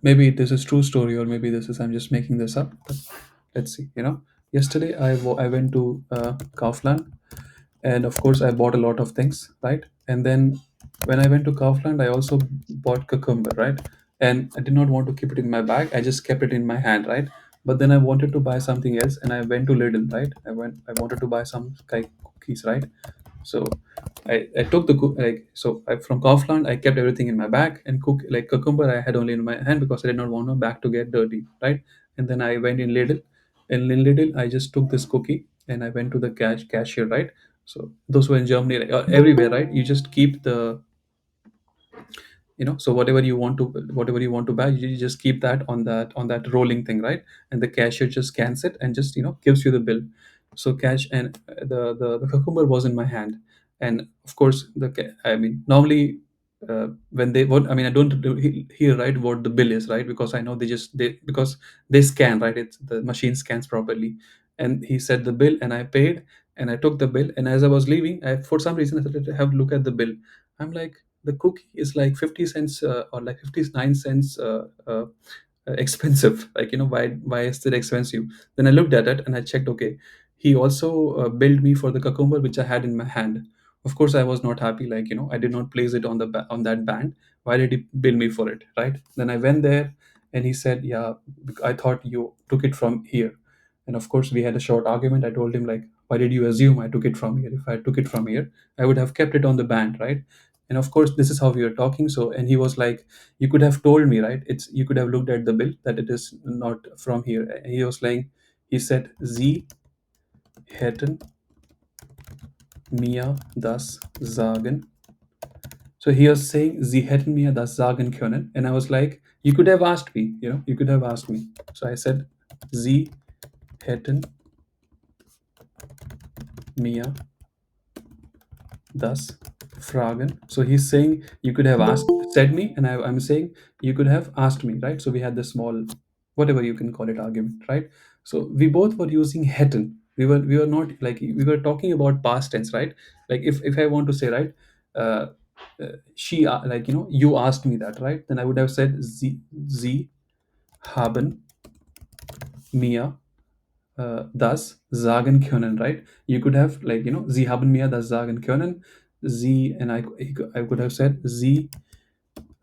Maybe this is true story, or maybe this is I'm just making this up. But let's see. Yesterday I went to Kaufland, and of course I bought a lot of things, right? And then when I went to Kaufland, I also bought cucumber, right? And I did not want to keep it in my bag. I just kept it in my hand, right? But then I wanted to buy something else, and I went to Lidl, right? I wanted to buy some cookies, right? So I took the from Kaufland. I kept everything in my bag, and cucumber I had only in my hand because I did not want my bag to get dirty, right? And then I went in Lidl, and in Lidl I just took this cookie and I went to the cashier, right? So those were in Germany, like, everywhere, right? You just keep the so whatever you want to buy, you just keep that on that rolling thing, right? And the cashier just scans it and just gives you the bill. So cash and the cucumber was in my hand. And of course I mean, normally, when they what I mean, I don't hear, right, what the bill is, right? Because I know they because they scan, right? It's the machine scans properly. And he said the bill, and I paid, and I took the bill. And as I was leaving, for some reason I started to have a look at the bill. I'm like, the cookie is like 50 cents, or like 59 cents, expensive. Like, why is it expensive? Then I looked at it and I checked. Okay, he also billed me for the cucumber which I had in my hand. Of course I was not happy. Like, I did not place it on on that band. Why did he bill me for it, right? Then I went there, and he said, yeah, I thought you took it from here. And of course we had a short argument. I told him, like, why did you assume I took it from here? If I took it from here, I would have kept it on the band, right? And of course this is how we were talking. So, and he was like, you could have told me, right? You could have looked at the bill that it is not from here. And he was like, he said, sie hätten mir das sagen. So he was saying, sie hätten mir das sagen können. And I was like, you could have asked me, you could have asked me. So I said, sie hätten mir das fragen. So he's saying you could have said me, and I'm saying you could have asked me, right? So we had this small, whatever you can call it, argument, right? So we both were using hätten. We were not, like, we were talking about past tense, right? Like, if I want to say, right, uh, she, like, you asked me that, right? Then I would have said, sie haben mir das sagen können, right? You could have, like, sie haben mir das sagen können. Sie, and I could have said, sie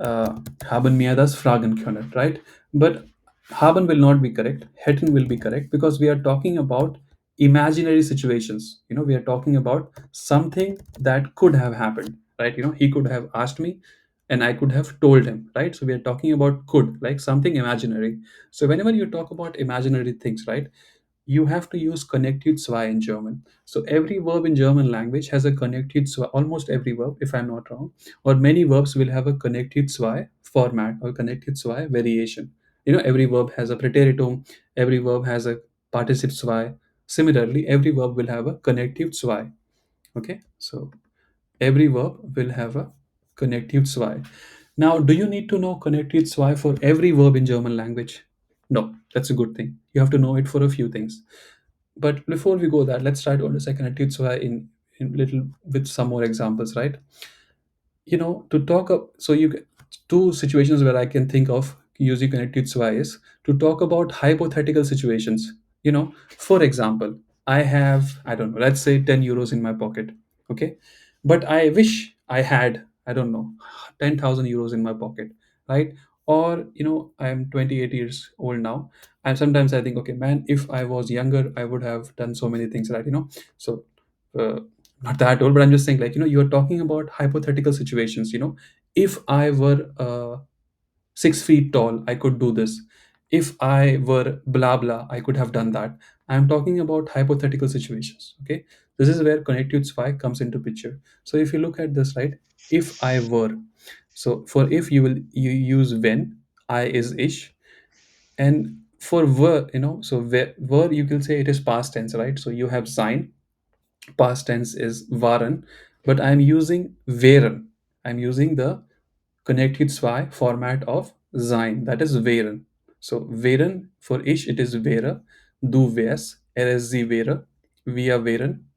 haben mir das fragen können, right? But haben will not be correct. Hätten will be correct, because we are talking about imaginary situations. We are talking about something that could have happened, right? He could have asked me, and I could have told him, right? So we are talking about could, like something imaginary. So whenever you talk about imaginary things, right, you have to use Konjunktiv II in German. So every verb in German language has a Konjunktiv II, almost every verb, if I'm not wrong, or many verbs will have a Konjunktiv II format or Konjunktiv II variation. Every verb has a preteritum, every verb has a participle zwei. Similarly, every verb will have a Konjunktiv II. Okay, so every verb will have a Konjunktiv II. Now, do you need to know Konjunktiv II for every verb in German language? No, that's a good thing. You have to know it for a few things. But before we go that, let's try to understand connected SWI in little with some more examples, right? To talk up, so two situations where I can think of using connected SWI is to talk about hypothetical situations. For example, I have, I don't know, let's say 10 euros in my pocket, okay? But I wish I had, I don't know, 10,000 euros in my pocket, right? Or, I'm 28 years old now, and sometimes I think, okay, man, if I was younger, I would have done so many things, right? So, uh, not that old, but I'm just saying, like, you're talking about hypothetical situations. If I were 6 feet tall, I could do this. If I were blah blah, I could have done that. I'm talking about hypothetical situations. Okay, this is where connective spy comes into picture. So if you look at this, right, if I were, so for if you use when, I is ish, and for were, so were, you can say it is past tense, right? So you have sign, past tense is waren, but I'm using wären. I'm using the connected zwei format of sein, that is wären. So wären, for ich it is wäre, du wärst, sie wäre, wir wären,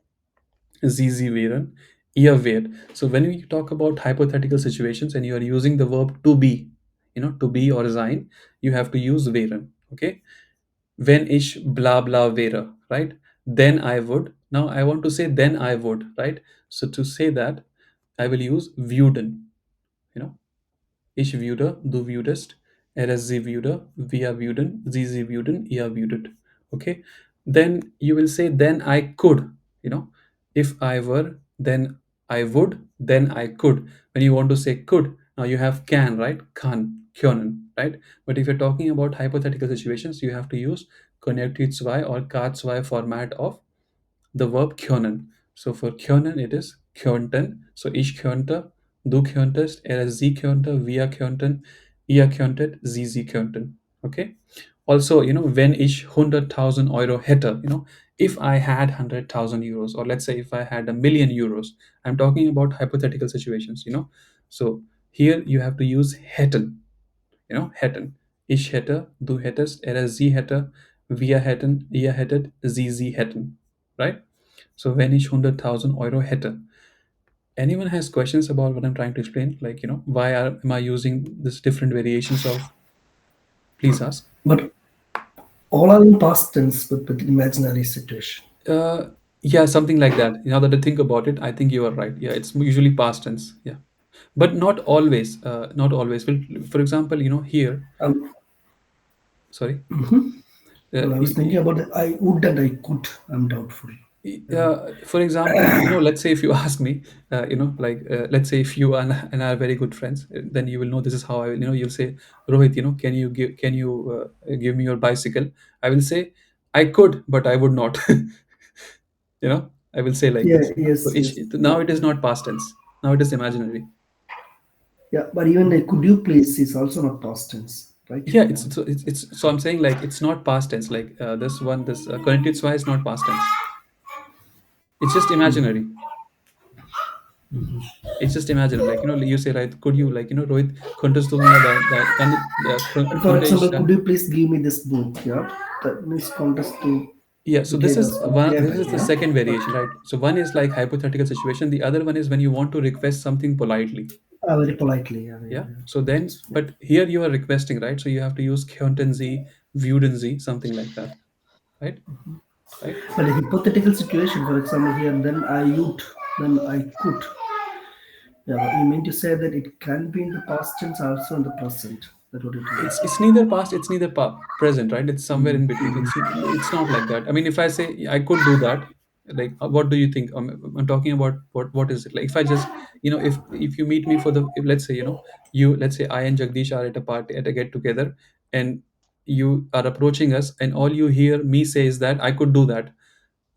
sie wären, ihr wärt. So when we talk about hypothetical situations and you are using the verb to be, to be or sein, you have to use wären. Okay, wenn ich blah blah wäre, right? Then I would. Now I want to say then I would, right? So to say that, I will use würden. You know, ich würde, du würdest, sie würde, wir würden, sie würden, ihr würdet. Okay. Then you will say, then I could. You know, if I were, then I would, then I could. When you want to say could, now you have can, right? Kann, können, right? But if you're talking about hypothetical situations, you have to use Konjunktiv II or K2 format of the verb können. So for können, it is könnten. So ich könnte, du könntest, sie könnte, wir könnten, ihr könntet, sie könnten. Okay. Also, wenn ich 100,000 Euro hätte, if I had 100,000 euros, or let's say if I had 1,000,000 euros, I'm talking about hypothetical situations. So here you have to use hätten, hätten. Ich hätte, du hättest, sie hätte, wir hätten, ihr hättet, sie hätten. Right? So wenn ich 100,000 Euro hätte. Anyone has questions about what I'm trying to explain? Like, why am I using this different variations of, please ask. But all are in past tense with imaginary situation. Uh, yeah, something like that. Now that I think about it, I think you are right. Yeah, it's usually past tense. Yeah. But not always. Not always. Well, for example, here, Um, sorry. well, I was thinking about the I would and I could. I'm doubtful. For example, let's say if you ask me, like let's say if you and I are very good friends, then you will know this is how I will, you'll say, Rohit, can you give me your bicycle? I will say, I could, but I would not. I will say like Yeah, this. So yes, yes. now it is not past tense. Now it is imaginary. Yeah, but even a could you please is also not past tense, right? Yeah, Yeah. so I'm saying like it's not past tense. Like this connected is not past tense. It's just imaginary. It's just imagine, like, you say, right, could you, like, Rohit, könntest du mir And for könnte ich, example, could you please give me this book? Yeah, that means contest to yeah, so this get is us one, this given. is the Yeah, second but variation, right? So one is like hypothetical situation. The other one is when you want to request something politely. very politely. Yeah, yeah, Yeah. yeah. So then, Yeah. but here you are requesting, right? So you have to use könnten Sie, würden Sie, something like that, right? Right? But a hypothetical situation, for example, here, then I would, then I could. Yeah, you mean to say that it can be in the past tense also in the present. That's what it means. It's neither past, it's neither present, right? It's somewhere in between. Mm-hmm. It's not like that. I mean, if I say I could do that, like, what do you think? I'm talking about what is it like? If I just, if you meet me for the, if, let's say, let's say I and Jagdish are at a party, at a get together, and you are approaching us, and all you hear me say is that I could do that.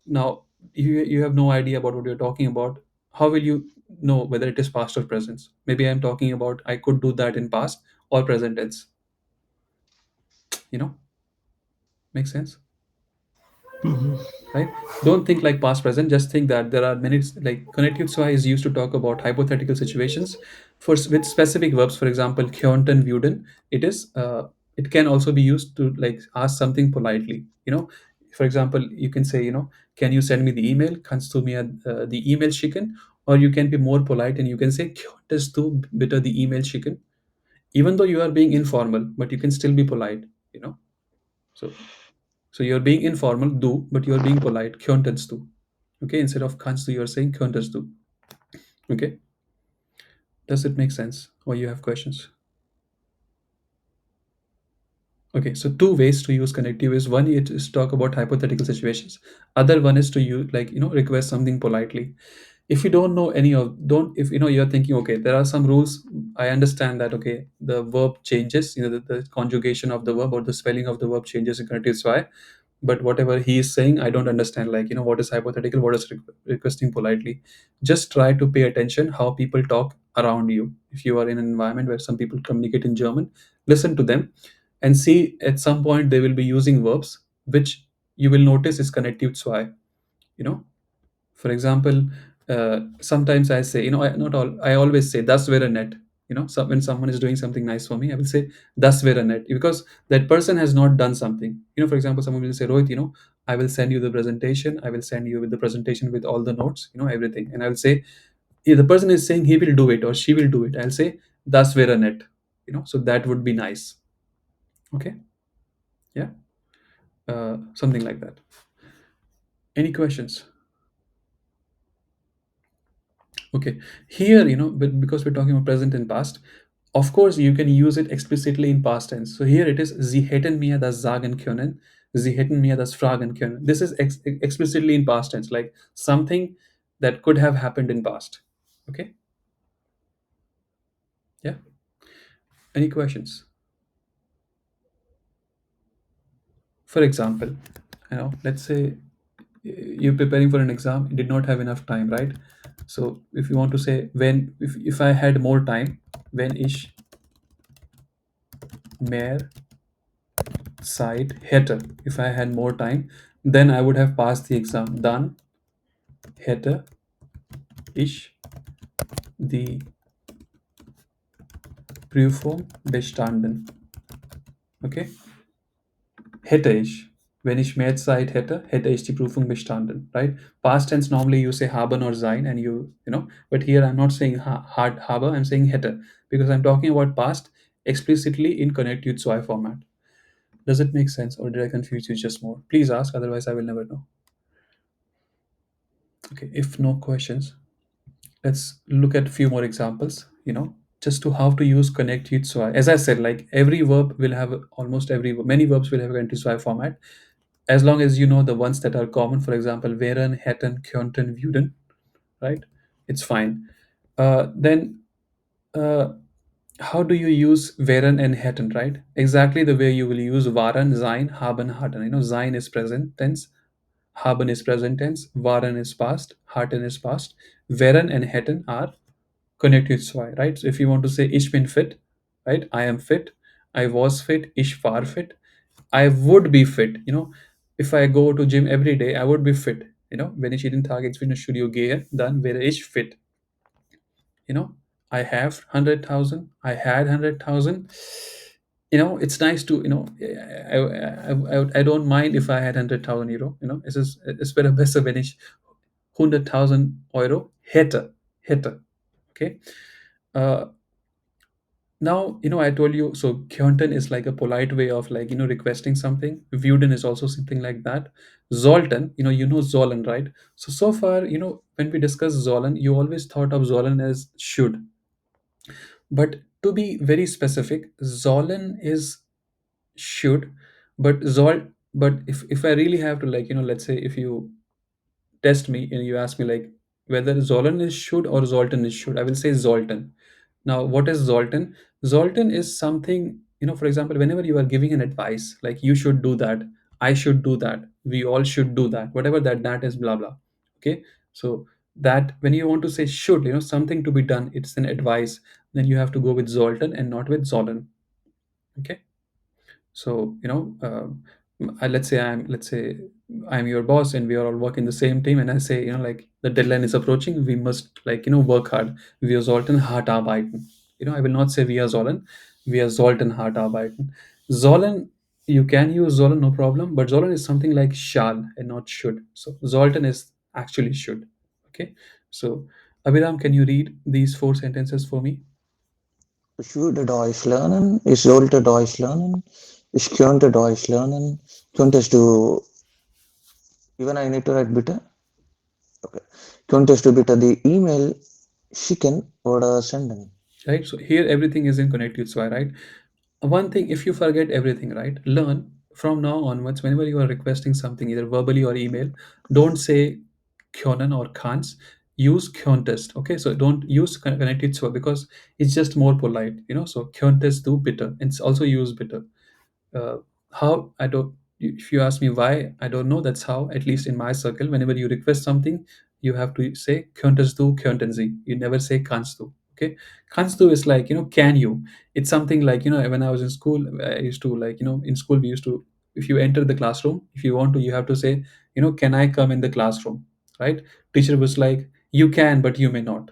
Now you have no idea about what you're talking about. How will you know whether it is past or present? Maybe I'm talking about I could do that in past or present tense. You know Makes sense, right? Don't think like past present, just think that there are many, like, connective swa is used to talk about hypothetical situations with specific verbs. For example, kjönten vuden, it can also be used to, like, ask something politely. For example, you can say, can you send me the email? Kannst du mir the email schicken? Or you can be more polite and you can say, könntest du bitte the email schicken? Even though you are being informal, but you can still be polite, so So you're being informal, do, but you're being polite. Könntest du. Okay, instead of kannst du, you're saying könntest du. Okay, does it make sense? Or you have questions? Okay, so two ways to use connective is one, it is talk about hypothetical situations. Other one is to use, like, request something politely. If you don't know any of, don't, if you're thinking, okay, there are some rules. I understand that, okay, the verb changes, the conjugation of the verb or the spelling of the verb changes in connective. Why? But whatever he is saying, I don't understand, like, what is hypothetical, what is requesting politely. Just try to pay attention how people talk around you. If you are in an environment where some people communicate in German, listen to them and see, at some point they will be using verbs which you will notice is connective zwei. you know for example, sometimes I say, not all, I always say das wäre nett. When someone is doing something nice for me, I will say das wäre nett, because that person has not done something. For example, someone will say, Rohit, I will send you the presentation. I will send you with the presentation with all the notes, everything. And I will say, if the person is saying he will do it or she will do it, I'll say das wäre nett. so that would be nice. Okay. Yeah. Something like that. Any questions? Okay. Here, but because we're talking about present and past, of course you can use it explicitly in past tense. So here it is, sie hätten mir das sagen können, sie hätten mir das fragen können. This is explicitly in past tense, like something that could have happened in past. Okay. Yeah. Any questions? For example, let's say you're preparing for an exam, you did not have enough time, right? So if you want to say, if I had more time, wenn ich mehr Zeit hätte, if I had more time, then I would have passed the exam. Dann hätte ich die Prüfung bestanden. Okay? Hätte ich. Wenn ich mehr Zeit hätte, hätte ich die Prüfung bestanden. Right? Past tense normally you say haben or sein, and but here I'm not saying hard habe, I'm saying hätte, because I'm talking about past explicitly in Konjunktiv II format. Does it make sense, or did I confuse you just more? Please ask, otherwise I will never know. Okay, if no questions, let's look at a few more examples, just to how to use Konjunktiv II. As I said, like every verb will have many verbs will have a Konjunktiv II format, as long as you know the ones that are common. For example, wären, hätten, könnten, würden, right? It's fine. Then, uh, how do you use wären and hätten, right? Exactly the way you will use waren, sein, haben, hatten. Sein is present tense, haben is present tense, waren is past, hatten is past. Wären and hätten are Konjunktiv II, right? So if you want to say ich bin fit, right? I am fit. I was fit. Ich war fit. I would be fit. If I go to gym every day, I would be fit. Wenn ich jeden Tag ins Fitnessstudio gehe, dann wäre ich fit. I have 100,000. I had 100,000. It's nice to, I don't mind if I had 100,000 Euro. Es wäre besser, wenn ich 100,000 Euro hätte. Okay. Uh, Now, I told you, so Kjönten is like a polite way of like, requesting something. Wuden is also something like that. Zolten, Zolan, right? So far, when we discuss Zolan, you always thought of Zolan as should. But to be very specific, Zolan is should, but if I really have to, like, let's say if you test me and you ask me like whether Zolan is should or Zoltan is should, I will say Zoltan. Now, what is Zoltan? Zoltan is something, for example, whenever you are giving an advice, like you should do that, I should do that, we all should do that, whatever that is, blah blah. Okay. So that when you want to say should, something to be done, it's an advice, then you have to go with Zoltan and not with Zolan. Okay. So let's say I'm your boss and we are all working the same team, and I say, like the deadline is approaching, we must, like, work hard. Wir sollten hart arbeiten. I will not say wir sollen. Wir sollten hart arbeiten. Sollen, you can use sollen, no problem, but sollen is something like shall and not should. So sollten is actually should. Okay. So Abhiram, can you read these four sentences for me? Ich würde Deutsch lernen, ich sollte Deutsch lernen, ich könnte Deutsch lernen. Könntest du, even I need to write bitte? Okay. Könntest du bitte die E-Mail schicken oder senden? Right, so here everything is in Konjunktiv II, right? One thing, if you forget everything, right, learn from now onwards, whenever you are requesting something either verbally or email, don't say kyonen or kans, use kyontest. Okay, so don't use Konjunktiv II because it's just more polite, so kyontest do bitter, and it's also use bitter. How, I don't, if you ask me why, I don't know. That's how, at least in my circle, whenever you request something, you have to say könntest du, könnten sie. You never say kannst du. Okay. Kannst du is like, can you? It's something like, when I was in school, I used to, like, in school we used to, if you enter the classroom, if you want to, you have to say, can I come in the classroom? Right? Teacher was like, you can, but you may not.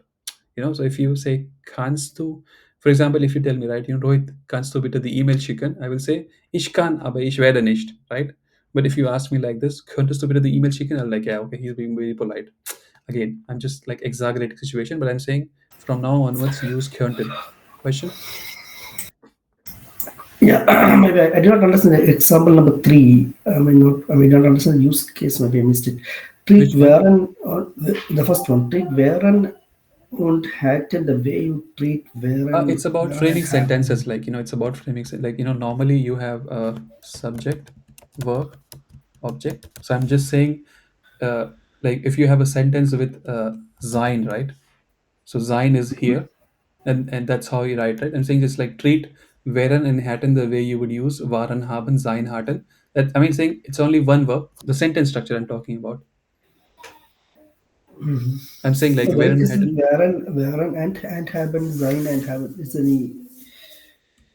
So if you say kannst du, for example, if you tell me, right, Rohit, kannst du bitte die E-Mail schicken? I will say, ich kann, aber ich werde nicht, right? But if you ask me like this, könntest du bitte die E-Mail schicken? I'm like, yeah, okay, he's being very polite. Again, I'm just like exaggerating situation, but I'm saying from now onwards, use könnten. Question? Yeah, maybe I did not understand the example number three. I may not understand the use case. Maybe I missed it. Treat Which one? Wären, or the first one. Treat Wären und hätte the way you treat It's about Wären and framing happen. sentences, like it's about framing like normally you have a subject, verb, object. So I'm just saying, uh, like if you have a sentence with sein, right? So sein is here, and that's how you write, right? I'm saying just like treat wären and hatten the way you would use waren, haben, sein, hatten. That I mean saying it's only one verb. The sentence structure I'm talking about. I'm saying like So why wären, this is hatten. Wären and happen, sein and happen. Is any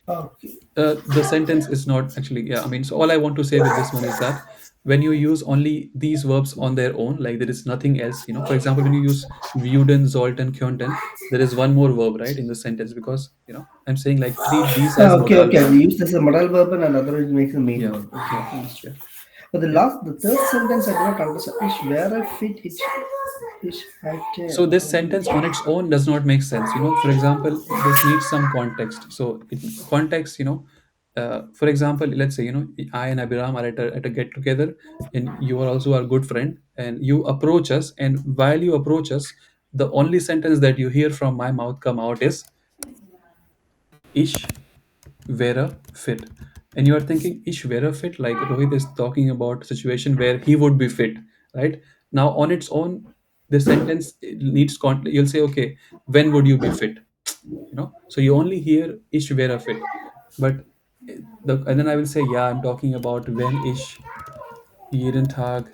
okay? The sentence is not actually, yeah, I mean, so all I want to say with this one is that when you use only these verbs on their own, like there is nothing else, for example, when you use wurden, sollten, könnten, there is one more verb, right, in the sentence, because I'm saying like treat these as Okay, modal okay. verb. We use this as a modal verb and another it makes a main Yeah, verb. yeah, Okay, understood. yeah, But yeah. the third sentence I do not understand. Ich wäre fit, ich So hätte this sentence on its own does not make sense. For example, this needs some context. So context, for example, let's say, I and Abiram are at a get together, and you are also our good friend, and you approach us, and while you approach us, the only sentence that you hear from my mouth come out is ish Vera fit. And you are thinking, Ish Vera fit? Like Rohit is talking about a situation where he would be fit, right? Now, on its own, the sentence needs you'll say, okay, when would you be fit? So you only hear Ish Vera fit. But and then I will say, yeah, I'm talking about when Ish jeden Tag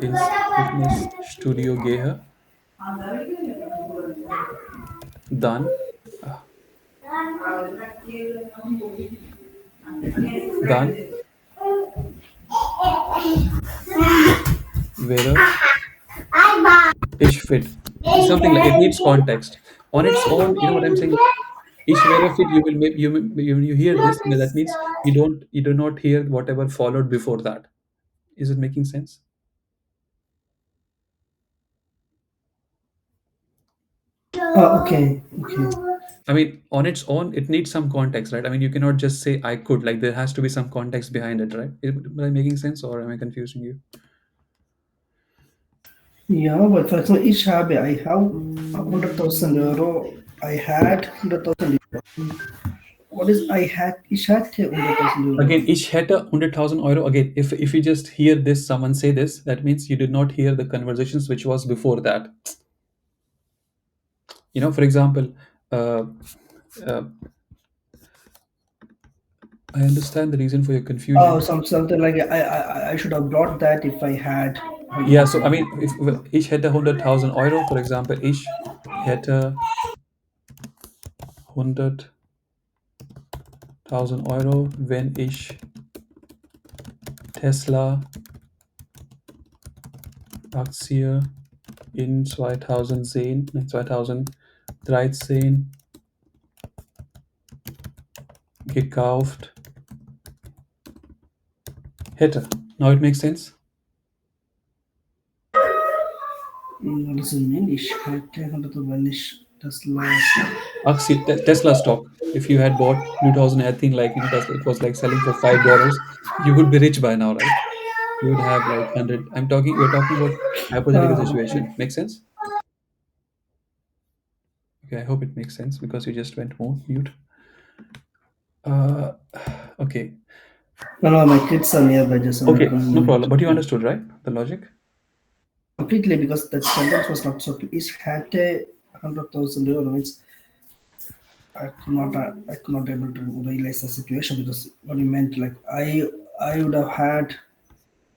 ins Fitnessstudio gehe, dann, ah, dann wäre ich fit. Something like it needs context. On its own, you know what I'm saying? Ish were fit, you will make you hear this, that means you do not hear whatever followed before that. Is it making sense? Okay, okay. I mean, on its own, it needs some context, right? I mean, you cannot just say I could. Like there has to be some context behind it, right? Am I making sense, or am I confusing you? Yeah, but for example, I have 100,000 euro. I had 100,000 euro. What is I had? Ich hatte 100,000 euro. Again, ich hätte 100,000 Euro. Again, if you just hear this, someone say this, that means you did not hear the conversations which was before that. For example, uh, uh, I understand the reason for your Oh, confusion. something like I should have brought that if I had Ja, so I 100,000 mean, if ich hätte 100.000 Euro, for example, ich hätte 100.000 Euro, wenn ich Tesla-Aktie in 2010, nein, 2013 gekauft hätte. Now it makes sense? What does it mean? Ich hätte 100,000, wenn ich das last. Aktie, Tesla stock. If you had bought 2018, like, Tesla, it was like selling for $5, you would be rich by now, right? You would have like 100. We're talking about hypothetical Okay. situation. Make sense? Okay, I hope it makes sense because you just went mute. Uh, okay. No, no, my kids are nearby. Just I'm Okay, going no mute. problem. But you Yeah. understood, right? The logic? Completely because that sentence was not so clear. Ich hätte 100,000 euro. Means I could not able to realize the situation because what you meant like I would have had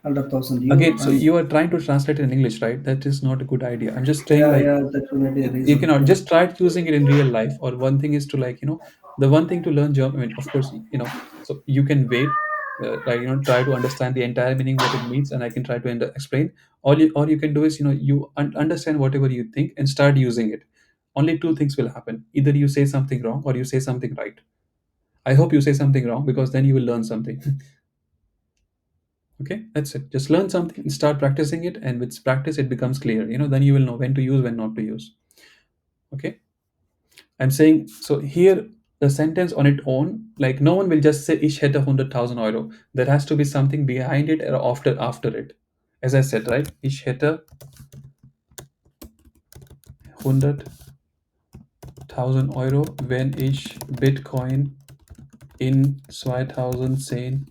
100,000 euro Again, so and you are trying to translate it in English, right? That is not a good idea. I'm just saying, yeah, like, yeah, that may be the you reason. cannot Yeah. just try using it in real life. Or one thing is to, like, the one thing to learn German. I mean, of course, so you can wait, like, try to understand the entire meaning what it means, and I can try to explain. All you can do is, you understand whatever you think and start using it. Only two things will happen: either you say something wrong or you say something right. I hope you say something wrong, because then you will learn something. Okay, that's it. Just learn something and start practicing it, and with practice, it becomes clear. Then you will know when to use, when not to use. Okay. I'm saying, so here the sentence on its own, like no one will just say ich hätte 100.000 Euro. There has to be something behind it or after it. As I said, right? Ich hätte 100.000 Euro, wenn ich Bitcoin in 2010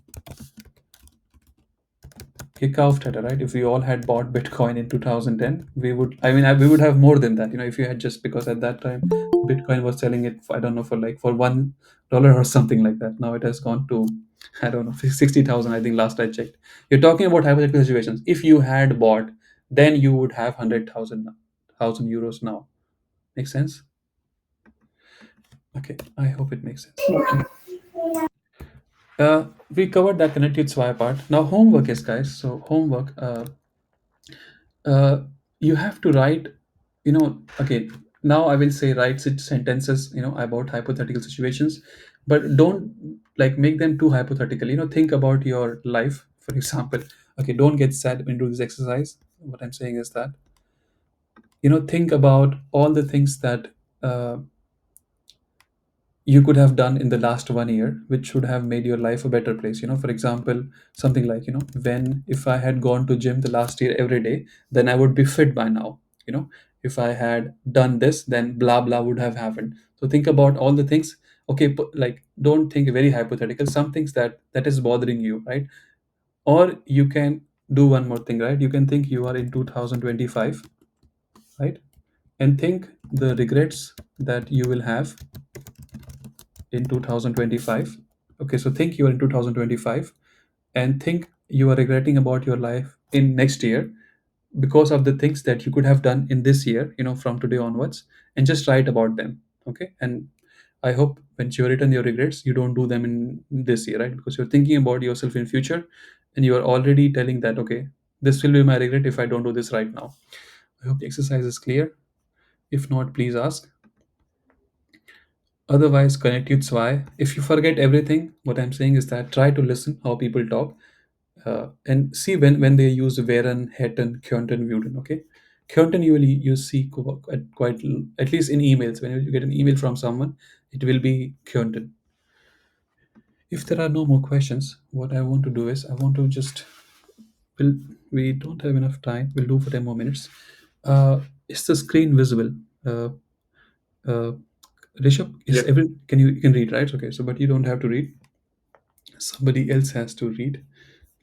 gekauft hätte, right? If we all had bought Bitcoin in 2010, we would, we would have more than that, if you had, just because at that time, Bitcoin was selling it, I don't know, for $1 or something like that. Now it has gone to, I don't know, 60,000, I think last I checked. You're talking about hypothetical situations. If you had bought, then you would have 100,000 euros now. Make sense? Okay, I hope it makes sense. Okay. We covered that connected SWI part. Now homework is, guys. So homework. Uh, you have to write, okay, now I will say write sentences, about hypothetical situations, but don't like make them too hypothetical. Think about your life, for example. Okay, don't get sad when you do this exercise. What I'm saying is that, think about all the things that uh, you could have done in the last 1 year, which should have made your life a better place. For example, something like, when if I had gone to gym the last year every day, then I would be fit by now. If I had done this, then blah blah would have happened. So think about all the things. Okay, like don't think very hypothetical. Some things that is bothering you, right? Or you can do one more thing, right? You can think you are in 2025, right? And think the regrets that you will have in 2025. Okay, so think you are in 2025 and think you are regretting about your life in next year because of the things that you could have done in this year, from today onwards, and just write about them. Okay, and I hope when you written your regrets, you don't do them in this year, right? Because you're thinking about yourself in future, and you are already telling that, okay, this will be my regret if I don't do this right now. I hope the exercise is clear. If not, please ask. Otherwise, connectives why. If you forget everything, what I'm saying is that try to listen how people talk, and see when they use wären, hätten, könnten, würden. Okay, könnten you see at least in emails. When you get an email from someone, it will be könnten. If there are no more questions, what I want to do is I want to just, well, we don't have enough time. We'll do for 10 more minutes. Is the screen visible? Uh, uh, Rishabh, is Yep. every can you can read, right? Okay, so but you don't have to read. Somebody else has to read.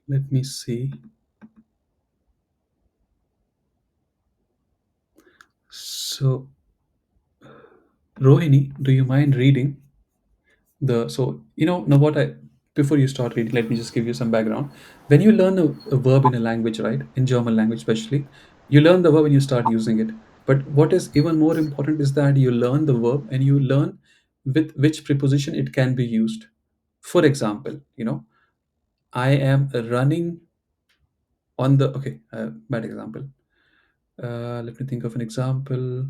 Let me see. So, Rohini, do you mind reading the? So, now what I, before you start reading, let me just give you some background. When you learn a verb in a language, right, in German language especially, you learn the verb and you start using it. But what is even more important is that you learn the verb and you learn with which preposition it can be used. For example, I am running on the. Okay, bad example. Let me think of an example.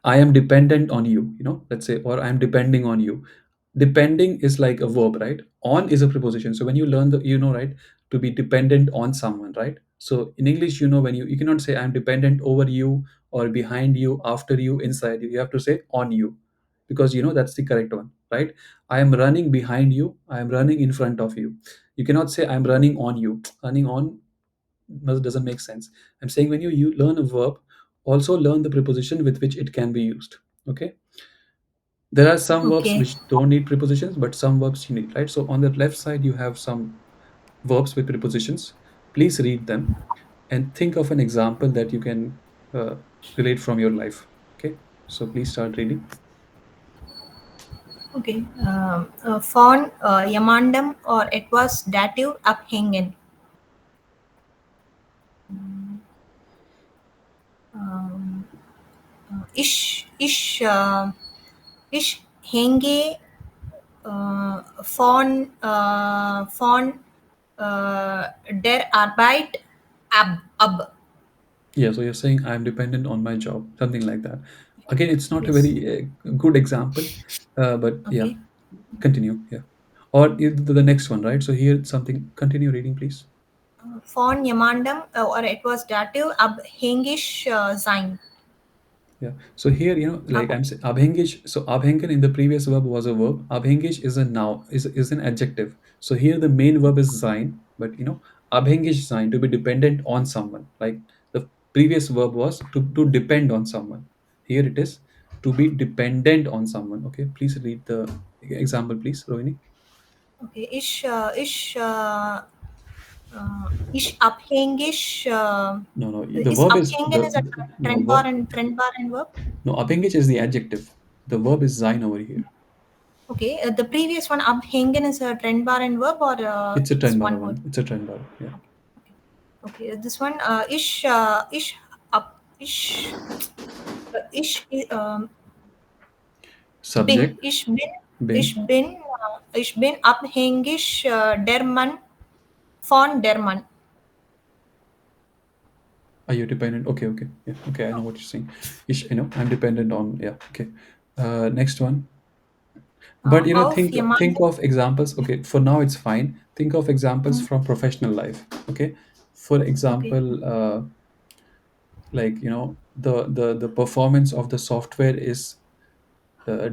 I am dependent on you, let's say, or I'm depending on you. Depending is like a verb, right? On is a preposition. So when you learn right, to be dependent on someone, right? So in English, when you cannot say I'm dependent over you or behind you, after you, inside you. You have to say on you, because that's the correct one, right? I am running behind you. I am running in front of you. You cannot say I'm running on you. Running on doesn't make sense. I'm saying when you learn a verb, also learn the preposition with which it can be used. Okay. There are some verbs Okay. which don't need prepositions, but some verbs you need, right? So on the left side, you have some verbs with prepositions. Please read them and think of an example that you can relate from your life. Okay. So please start reading. Okay. Von jemandem or etwas dativ abhängen. Um, ich hänge von der Arbeit ab. Yeah. So you're saying I'm dependent on my job, something like that. Again, it's not a Yes. very good example, but yeah, Okay. continue. Yeah. Or the next one, right? So here something. Continue reading, please. Von jemandem or etwas dativ abhängig sein. Yeah. So here, like Ab- I'm saying, abhängisch. So abhängen in the previous verb was a verb. Abhängisch is a noun, is an adjective. So here the main verb is sein, but abhängisch sein, to be dependent on someone. Like the previous verb was to depend on someone. Here it is to be dependent on someone. Okay. Please read the example, please, Rohini. okay. Ish abhängisch. No, no. The Is verb is abhängen is a no verb. Trennbaren verb? No, abhängisch is the adjective. The verb is sein over here. Okay. The previous one abhängen is a Trennbaren verb or It's a it's trend bar one word? one. It's a trend bar. Yeah. Okay. Okay. This one ish up ish ish bin Subject ich bin. bin ich bin abhängig der Mann von der Mann. Are you dependent? Okay, okay. Yeah, okay. I know what you're saying. I'm dependent on. Yeah, okay. Next one. But Auf think jemanden. of examples. Okay, for now it's fine. Think of examples Mm, from professional life. Okay, for okay. example, like the performance of the software is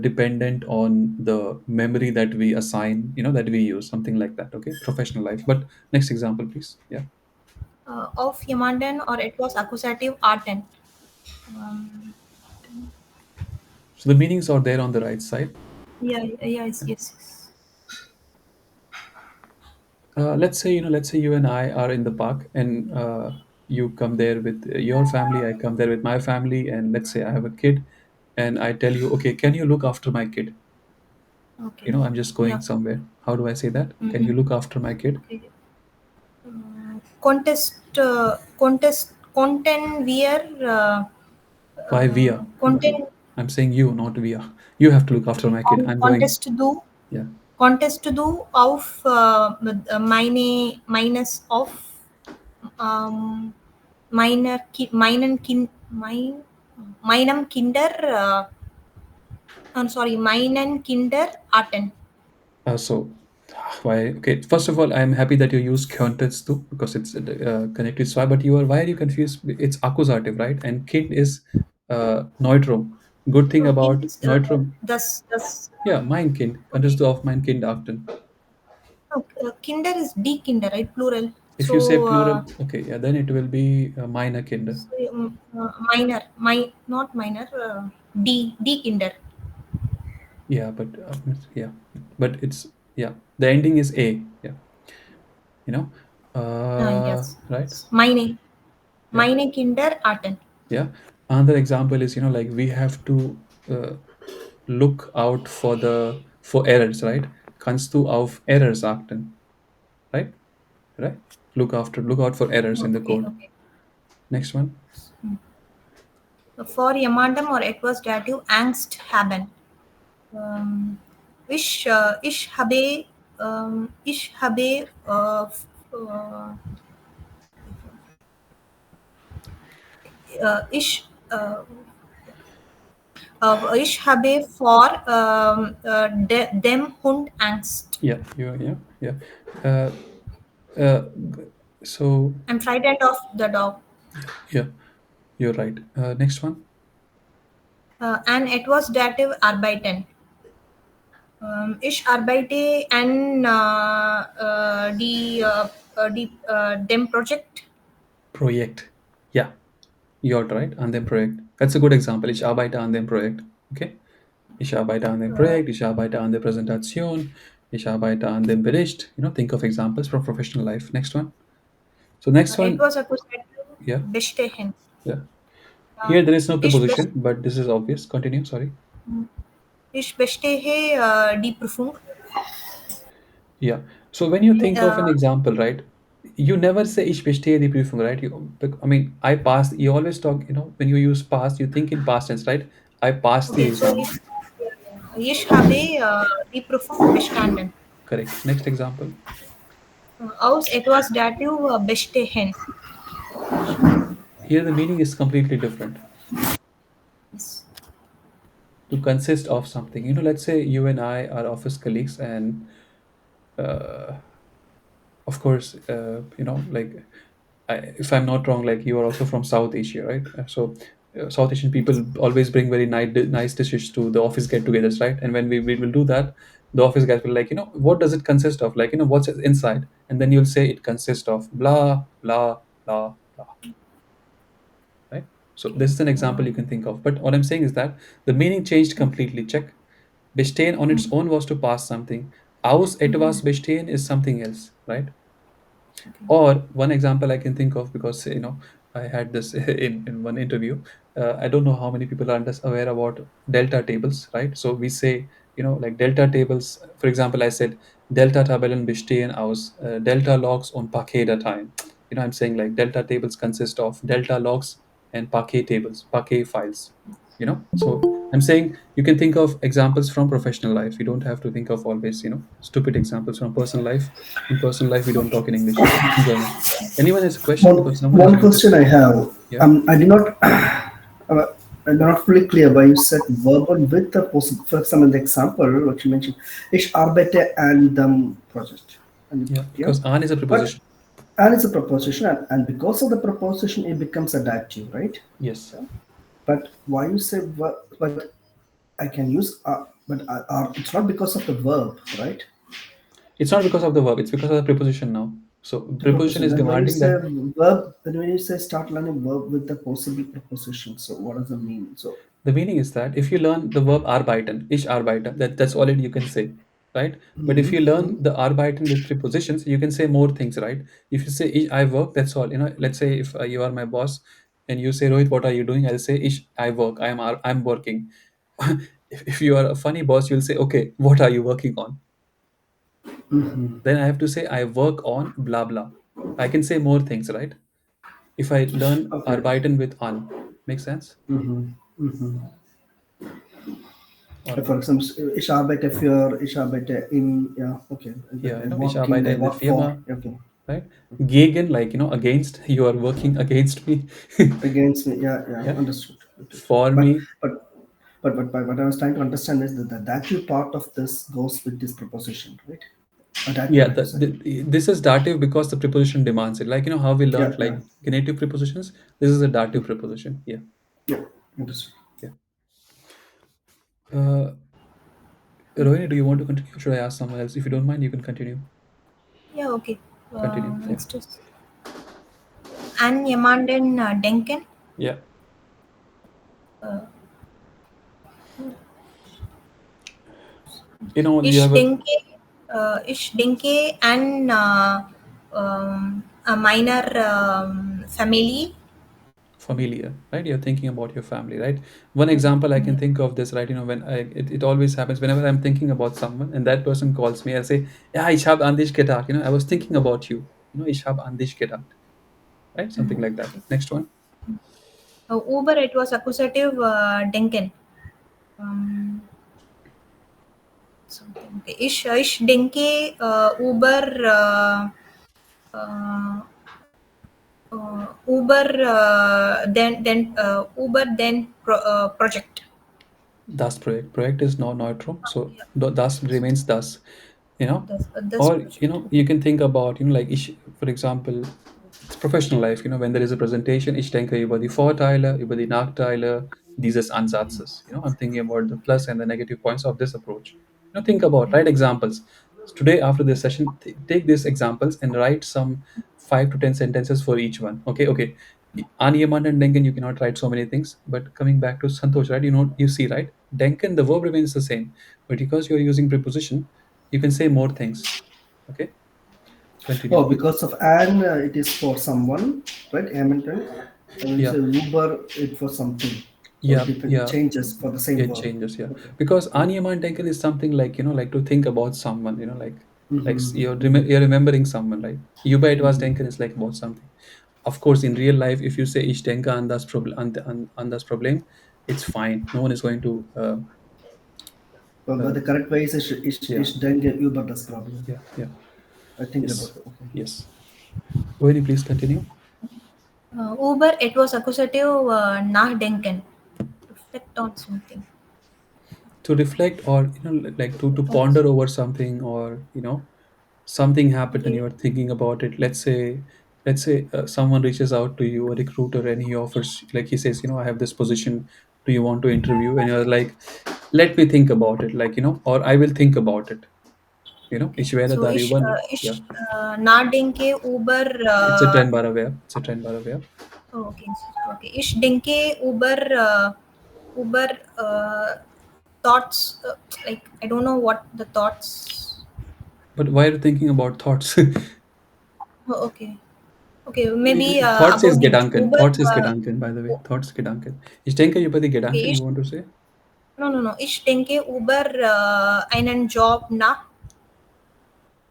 dependent on the memory that we assign. That we use something like that. Okay, professional life. But next example, please. Yeah. Auf jemanden or it was accusative arten. Um, So the meanings are there on the right side. yeah, yes, yes, yes. Let's say you and I are in the park, and you come there with your family, I come there with my family, and let's say I have a kid, and I tell you, okay, can you look after my kid? Okay. I'm just going Yeah. somewhere. How do I say that? Can Mm-hmm. you look after my kid? Okay. Content where Why we are? content I'm saying you, not we are. You have to look after okay. my kid. I'm going. Contest do Yeah. Contest du auf ähm, meinem Kinder I'm sorry, meinen Kinder Arten. So why? Okay. First of all, I'm happy that you use context too because it's connected. So, but why are you confused? It's accusative, right? And kid is neutrum. Good thing No, Kind about is neutrum. das Yeah, mein Kind. Könntest okay. du auf mein Kind achten? No, Kinder is die Kinder, right? Plural. If you say So, plural, okay, yeah, then it will be meine Kinder. minor, not minor, die Kinder. Yeah, but yeah, but it's yeah. The ending is a. Yeah, you know, Yes. right? Yeah, Meine Kinder Arten. yeah. Another example is like we have to uh, look out for errors, right? Kannst du auf Errors achten, right? Right. Look out for errors in the Okay, code. okay. Next one. For jemandem or etwas dative Angst haben. Ähm, ich habe, ich habe, ich, ich habe vor dem Hund Angst. Yeah, yeah, yeah. Uh, uh, so I'm frightened of the dog. yeah, you're right. Next one. And it was dative arbeiten. Ich arbeite an dem Projekt. Projekt. Yeah, you're right. An dem Projekt. That's a good example. Ich arbeite an dem Projekt. Okay. Ich arbeite an dem Uh, Projekt. Ich arbeite an der Präsentation. Ich arbeite an dem Bericht. Think of examples from professional life. Next one. So next it one. was accusative Yeah, bestehen. yeah. Uh, Here there is no ich, best, preposition, but this is obvious. Continue. Sorry. ich bestehe die Prüfung. Yeah. So when you think of Uh, an example, right, you never say ich bestehe die Prüfung, right? I mean, I passed. You always talk, when you use past, you think in past tense, right? I passed the okay, so exam. ich habe die Prüfung bestanden. Correct. Next example. Aus etwas dative bestehen. Here the meaning is completely different. Yes. To consist of something. Let's say you and I are office colleagues, and uh, of course, like if I'm not wrong, like you are also from South Asia, right? So South Asian people always bring very nice dishes to the office get-togethers, right? And when we will do that, the office guys will like, what does it consist of? Like, what's inside? And then you'll say it consists of blah blah blah blah, right? So Okay. this is an example you can think of. But what I'm saying is that the meaning changed completely. Check. Bestehen on its own was to pass something. Aus etwas bestehen is something else, right? Okay. Or one example I can think of, because I had this in one interview. I don't know how many people are aware about delta tables, right? So we say, like delta tables. For example, I said delta Tabellen bestehen aus delta logs und Paketdateien. I'm saying like delta tables consist of delta logs and Paket tables, Paket files. So I'm saying you can think of examples from professional life. You don't have to think of always, stupid examples from personal life. In personal life, we don't talk in English. Keep going on. Anyone has a question, One because someone has one raised their question I hand? have. Yeah, I did not. I'm not fully clear why you said verbal with the possible. For example, in the example what you mentioned, ich arbeite an dem project, and yeah. yeah, Because an is a but preposition. and it's a preposition, and because of the preposition, it becomes adaptive, right? Yes. Yeah. But why you say but I can use but it's not because of the verb, right? It's not because of the verb. It's because of the preposition now. So The preposition preposition. is Then when you demanding say that. verb, then when you say start learning verb with the possible preposition, so what does it mean? So The meaning is that if you learn the verb arbeiten, ich arbeite, that's all you can say, right? But if you learn the arbeiten with prepositions, you can say more things, right? If you say I work, that's all. Let's say if you are my boss and you say, Rohit, what are you doing? I'll say I work. I'm working. If you are a funny boss, you'll say, okay, what are you working on? Then I have to say I work on blah blah. I can say more things, right? If I learn okay. arbeiten with an, makes sense or For not? example, ich arbeite für, ich arbeite in, yeah, okay. Yeah, I ich work in, arbeite I in der work for, Firma, okay. right? Gegen, like, against, you are working against me. Against me, yeah, yeah, Yeah. understood. For But, me. but, but what I was trying to understand is that the dative part of this goes with this preposition, right? Adaptive, Yeah, like you said. this is dative because the preposition demands it. Like, how we Yeah, learned yeah, like genitive prepositions. This is a dative preposition. Yeah. yeah, understood. Yeah. Uh, Rohini, do you want to continue? Or should I ask someone else? If you don't mind, you can continue. Yeah, okay. Continue. Yeah. Next is an jemanden denken. Yeah. You Ich have a denke, ich denke an a minor family. familiar, right? You're thinking about your family, right? One example I can think of this, right? When it always happens whenever I'm thinking about someone and that person calls me, I say, yeah, ich habe an dich gedacht. I was thinking about you. Ich habe an dich gedacht, right? Something like that. Okay. Next one. Uber, it was accusative denken. Um, something. Okay. Ich denke Uber uh, Uber then project. Das Project is now neutral, so Yeah. das remains das. you know This or project. you Okay. can think about, like for example, it's professional life. When there is a presentation, ich denke über die Vorteile, über die Nachteile dieses Ansatzes. I'm thinking about the plus and the negative points of this approach. Think about, write examples. Today after this session, take these examples and write some 5 to 10 sentences for each one. Okay. On Yeman and Denken, you cannot write so many things. But coming back to Santosh, right? You see, right? Denken, the verb remains the same, but because you're using preposition, you can say more things. Okay, continue. Oh, because of an, it is for someone, right? Hamilton. And when you Yeah, say Uber, it for something. So it yeah, depends, it yeah. changes for the same It verb. changes, yeah. Okay. Because Anyaman Denken is something like, like to think about someone, like Mm-hmm. you're remembering someone, like Yuba it was Denken is like about something. Of course, in real life, if you say Ich denke an das Problem, an das Problem, it's fine. No one is going to, But uh, the correct way is yeah, then get Uber das problem. yeah, yeah. I think about Yes, it. Okay. yes. Rohini, please continue. Uber, it was accusative nachdenken. Reflect on something. To reflect, or like to Reflect on ponder over something, or something happened and something. you're thinking about it. Let's say Let's say someone reaches out to you, a recruiter, and he offers, like he says, I have this position. Do you want to interview? And you're like, let me think about it, or I will think about it. Okay. ishwera So dari one. ish Yeah, na dinke Uber. it's a trend baravaya. It's a trend baravaya. Oh, okay. Okay. Ish dinke Uber. Uber thoughts. Like I don't know what the thoughts. But why are you thinking about thoughts? Oh, okay. Okay. Maybe Thoughts is about the gedanken. Uber. Thoughts is gedanken, by the way. O- Thoughts gedanken. Ich denke über die okay. Gedanken, you want to say? No, no, no. Ich denke über einen Job nach.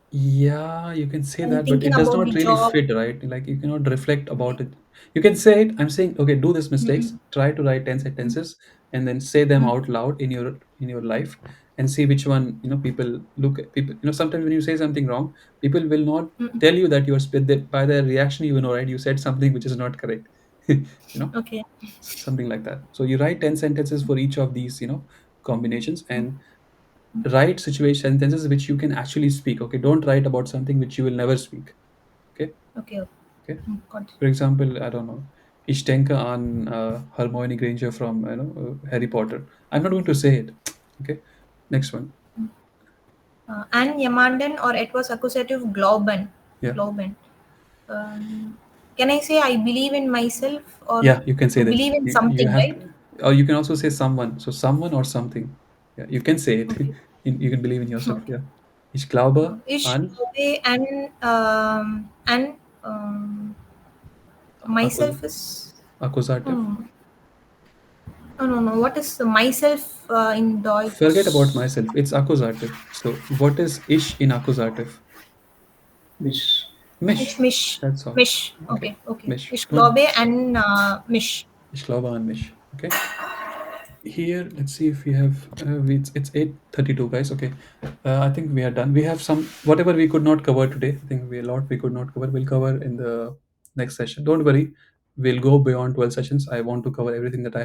Yeah, you can say I'm that, but thinking it does about the not really job. fit, right? Like you cannot reflect Okay. about it. You can say it. I'm saying, okay, do this mistakes. Mm-mm. Try to write 10 sentences and then say them out loud in your life and see which one, people look at people. Sometimes when you say something wrong, people will not Mm-mm. tell you that you're by their reaction, right? You said something which is not correct. Okay. Something like that. So you write 10 sentences for each of these, combinations, and write situation sentences which you can actually speak. Okay, don't write about something which you will never speak. Okay. Okay. Okay. Okay. Got it. For example, I don't know, ich denke an Hermione Granger from Harry Potter. I'm not going to say it. Okay. Next one. And Yamandan or it was accusative Glauben. Yeah. Glauben. Um, can I say I believe in myself or Yeah, you can say this. believe in You something, have right? to, or you can also say someone. So someone or something. Yeah, you can say it. Okay. You can believe in yourself. Okay. Yeah. Ich glaube Ich an glaube and Akkus- myself is accusative. hmm, no, no, no. What is the myself in Forget about Deutsch? myself. It's accusative. So what is ish in accusative? Which Ich Mish. mich That's all. mich. Okay. Okay, okay. Mish. Ich Don't. glaube an mich. Ich glaube an mich. Okay. Here, let's see if we have. It's 8:32, guys. Okay. I think we are done. We have some whatever we could not cover today. I think we a lot we could not cover. We'll cover in the next session. Don't worry. We'll go beyond 12 sessions. I want to cover everything that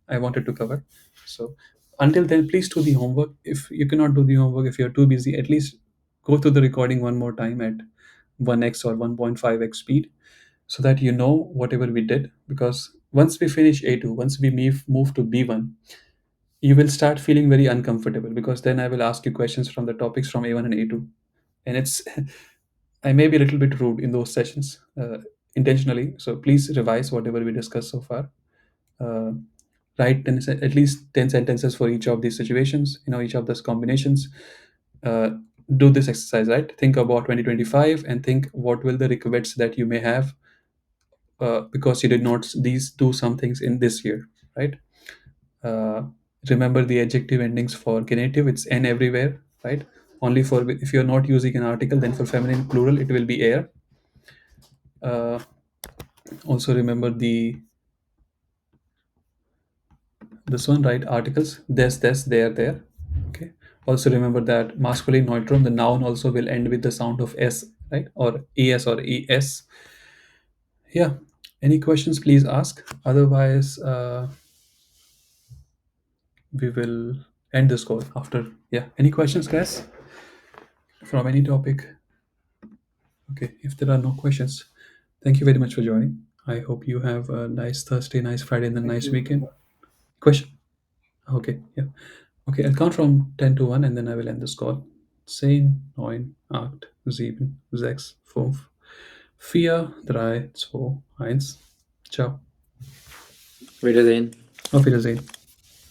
I wanted to cover. So until then, please do the homework. If you cannot do the homework, if you're too busy, at least go through the recording one more time at 1x or 1.5x speed so that you know whatever we did. Because once we finish A2, once we move to B1, you will start feeling very uncomfortable because then I will ask you questions from the topics from A1 and A2. And it's, I may be a little bit rude in those sessions intentionally. So please revise whatever we discussed so far. Uh, write at least 10 sentences for each of these situations, each of those combinations. Uh, do this exercise, right? Think about 2025 and think what will the regrets that you may have because you did not these do some things in this year, right? Uh, remember the adjective endings for genitive, it's n everywhere, right? Only for if you're not using an article, then for feminine plural it will be air. Uh, also remember this one, right? Articles, this, there. Okay. Also remember that masculine neutrum, the noun also will end with the sound of s, right? Or es or es. Yeah. Any questions, please ask. Otherwise, we will end this call after. Yeah. Any questions, guys, from any topic? Okay. If there are no questions, thank you very much for joining. I hope you have a nice Thursday, nice Friday, and a thank nice you. weekend. Question? Okay. Yeah. Okay. I'll count from 10 to 1 and then I will end this call. 10, 9, 8, 7, 6, 5, 4, 3, 2, 1. Ciao. Wiedersehen. Auf Wiedersehen.